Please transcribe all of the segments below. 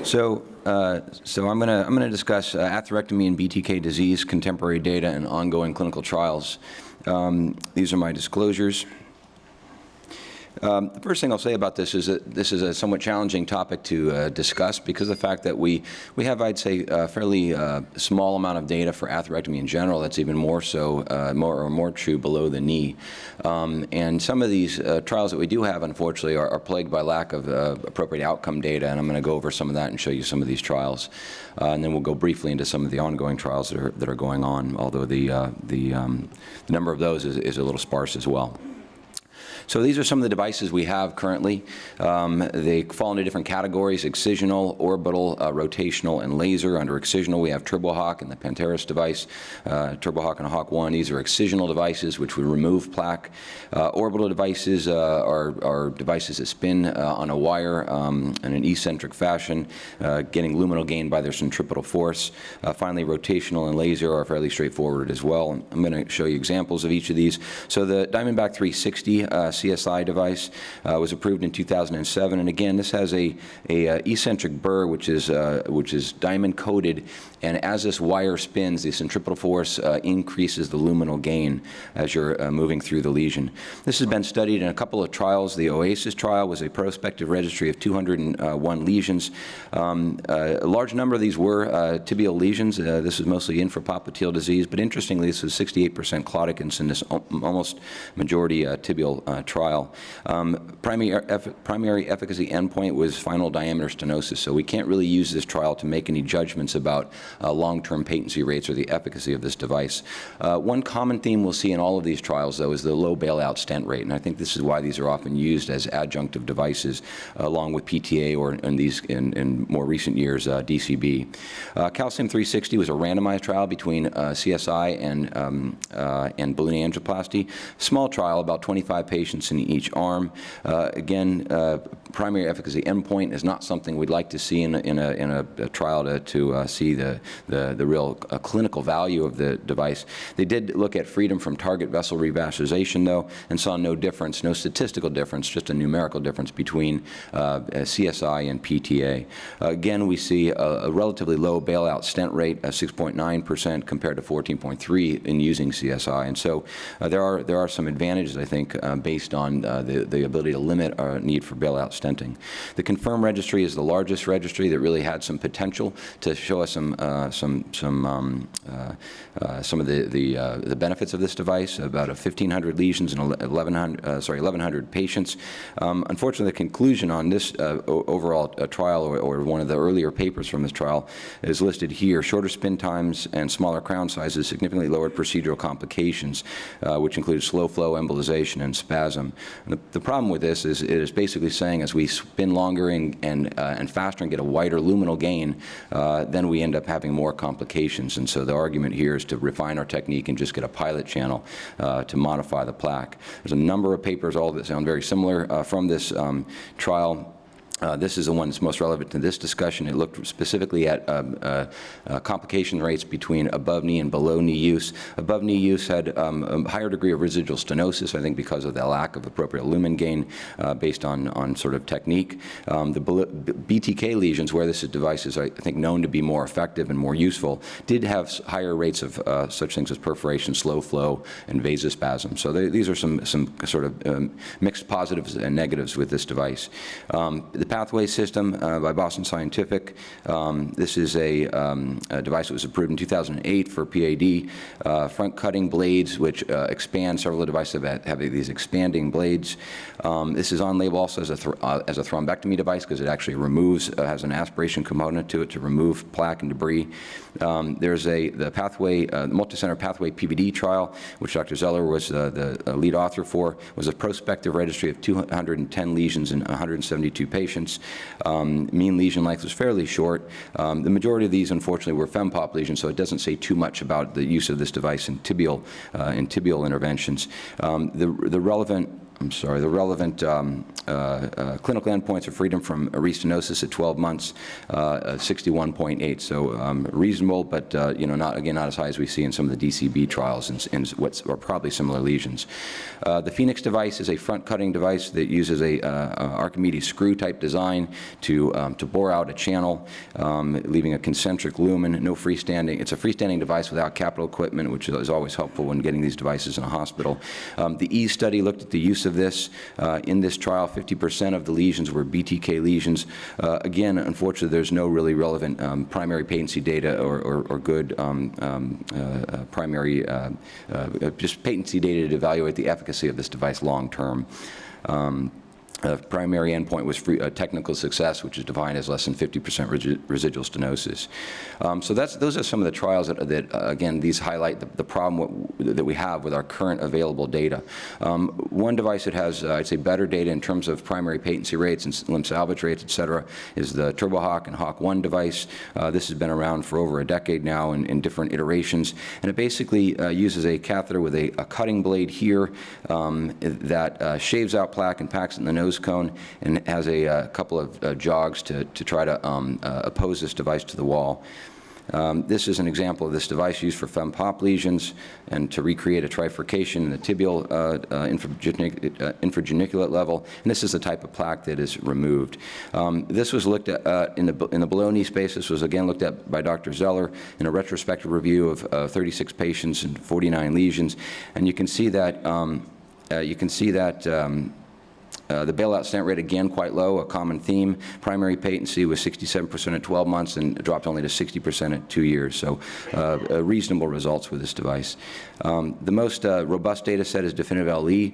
So I'm gonna discuss atherectomy and BTK disease, contemporary data, and ongoing clinical trials. These are my disclosures. The first thing I'll say about this is that this is a somewhat challenging topic to discuss because of the fact that we have, I'd say, a fairly small amount of data for atherectomy in general. That's even more so, more true below the knee. And some of these trials that we do have, unfortunately, are plagued by lack of appropriate outcome data, and I'm going to go over some of that and show you some of these trials. And then we'll go briefly into some of the ongoing trials that are going on, although the number of those is a little sparse as well. So these are some of the devices we have currently. They fall into different categories: excisional, orbital, rotational, and laser. Under excisional, we have TurboHawk and the Panteris device, TurboHawk and Hawk 1. These are excisional devices which would remove plaque. Orbital devices are devices that spin on a wire in an eccentric fashion, getting luminal gain by their centripetal force. Finally, rotational and laser are fairly straightforward as well. I'm going to show you examples of each of these. So the Diamondback 360 CSI device was approved in 2007, and again, this has a eccentric burr which is diamond coated, and as this wire spins, the centripetal force increases the luminal gain as you're moving through the lesion. This has been studied in a couple of trials. The OASIS trial was a prospective registry of 201 lesions. A large number of these were tibial lesions. This is mostly infrapopliteal disease, but interestingly, this was 68% claudicants in this almost majority tibial trial. Primary efficacy endpoint was final diameter stenosis, so we can't really use this trial to make any judgments about long-term patency rates or the efficacy of this device. One common theme we'll see in all of these trials, though, is the low bailout stent rate, and I think this is why these are often used as adjunctive devices along with PTA or in more recent years DCB. Calcium 360 was a randomized trial between CSI and balloon angioplasty. Small trial, about 25 patients in each arm. Again, primary efficacy endpoint is not something we'd like to see in a trial to see the real clinical value of the device. They did look at freedom from target vessel revascularization, though, and saw no difference, no statistical difference, just a numerical difference between CSI and PTA. Again, we see a relatively low bailout stent rate, 6.9% compared to 14.3% in using CSI, and so there are some advantages, I think, based on the ability to limit our need for bailout stenting. The CONFIRM registry is the largest registry that really had some potential to show us some of the benefits of this device. About 1,500 lesions and 1,100 patients. Unfortunately, the conclusion on this overall trial, or one of the earlier papers from this trial, is listed here. Shorter spin times and smaller crown sizes significantly lowered procedural complications, which included slow flow embolization and spasm. And the problem with this is it is basically saying as we spin longer and faster and get a wider luminal gain, then we end up having more complications. And so the argument here is to refine our technique and just get a pilot channel to modify the plaque. There's a number of papers, all that sound very similar, from this trial. This is the one that's most relevant to this discussion. It looked specifically at complication rates between above knee and below knee use. Above knee use had a higher degree of residual stenosis, I think because of the lack of appropriate lumen gain based on sort of technique. The BTK lesions, where this device is, I think, known to be more effective and more useful, did have higher rates of such things as perforation, slow flow, and vasospasm. So these are some sort of mixed positives and negatives with this device. The pathway system by Boston Scientific. This is a device that was approved in 2008 for PAD. Front cutting blades, which expand. Several of the devices have these expanding blades. This is on label also as a thrombectomy device because it actually removes, has an aspiration component to it to remove plaque and debris. There's the pathway, multicenter pathway PVD trial, which Dr. Zeller was the lead author for, was a prospective registry of 210 lesions in 172 patients. Mean lesion length was fairly short. The majority of these, unfortunately, were fempop lesions, so it doesn't say too much about the use of this device in tibial interventions. The relevant the relevant clinical endpoints of freedom from restenosis at 12 months, 61.8. So reasonable, but not as high as we see in some of the DCB trials in what are probably similar lesions. The Phoenix device is a front-cutting device that uses a Archimedes screw-type design to bore out a channel, leaving a concentric lumen. No freestanding. It's a freestanding device without capital equipment, which is always helpful when getting these devices in a hospital. The EASE study looked at the use of this in this trial. 50% of the lesions were BTK lesions. Again, unfortunately, there's no really relevant primary patency data or good primary just patency data to evaluate the efficacy of this device long term. Primary endpoint was technical success, which is defined as less than 50% residual stenosis. So those are some of the trials that again, these highlight the problem that we have with our current available data. One device that has, I'd say, better data in terms of primary patency rates and limb salvage rates, et cetera, is the TurboHawk and Hawk-1 device. This has been around for over a decade now in different iterations, and it basically uses a catheter with a cutting blade here that shaves out plaque and packs it in the nose cone, and has a couple of jogs to try to oppose this device to the wall. This is an example of this device used for fem-pop lesions and to recreate a trifurcation in the tibial infrageniculate level, and this is the type of plaque that is removed. This was looked at in the below knee space. This was again looked at by Dr. Zeller in a retrospective review of 36 patients and 49 lesions, and you can see that the bailout stent rate, again, quite low, a common theme. Primary patency was 67% at 12 months and dropped only to 60% at 2 years. So reasonable results with this device. The most robust data set is Definitive LE.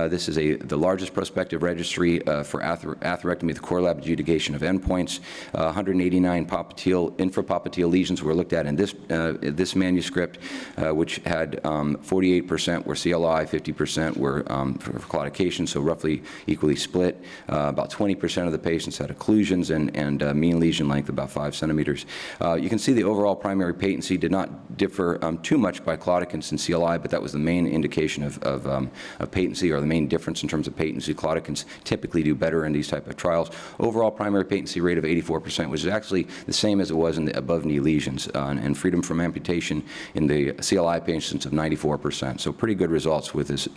This is the largest prospective registry for atherectomy, the core lab adjudication of endpoints. 189 infrapopliteal lesions were looked at in this manuscript, which had 48% were CLI, 50% were for claudication, so roughly equally split. About 20% of the patients had occlusions and mean lesion length about 5 centimeters. You can see the overall primary patency did not differ too much by claudicants and CLI, but that was the main indication of patency, or the main difference in terms of patency. Claudicants typically do better in these type of trials. Overall primary patency rate of 84%, which is actually the same as it was in the above-knee lesions, and freedom from amputation in the CLI patients of 94%. So pretty good results with this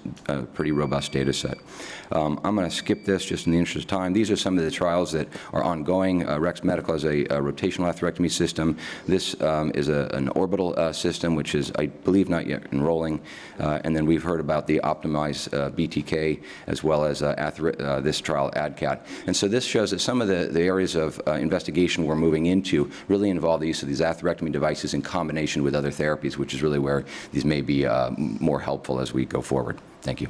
pretty robust data set. I'm going to skip this just in the interest of time. These are some of the trials that are ongoing. Rex Medical has a rotational atherectomy system. This is an orbital system, which is, I believe, not yet enrolling. And then we've heard about the optimized BTK, as well as this trial, ADCAT. And so this shows that some of the areas of investigation we're moving into really involve the use of these atherectomy devices in combination with other therapies, which is really where these may be more helpful as we go forward. Thank you.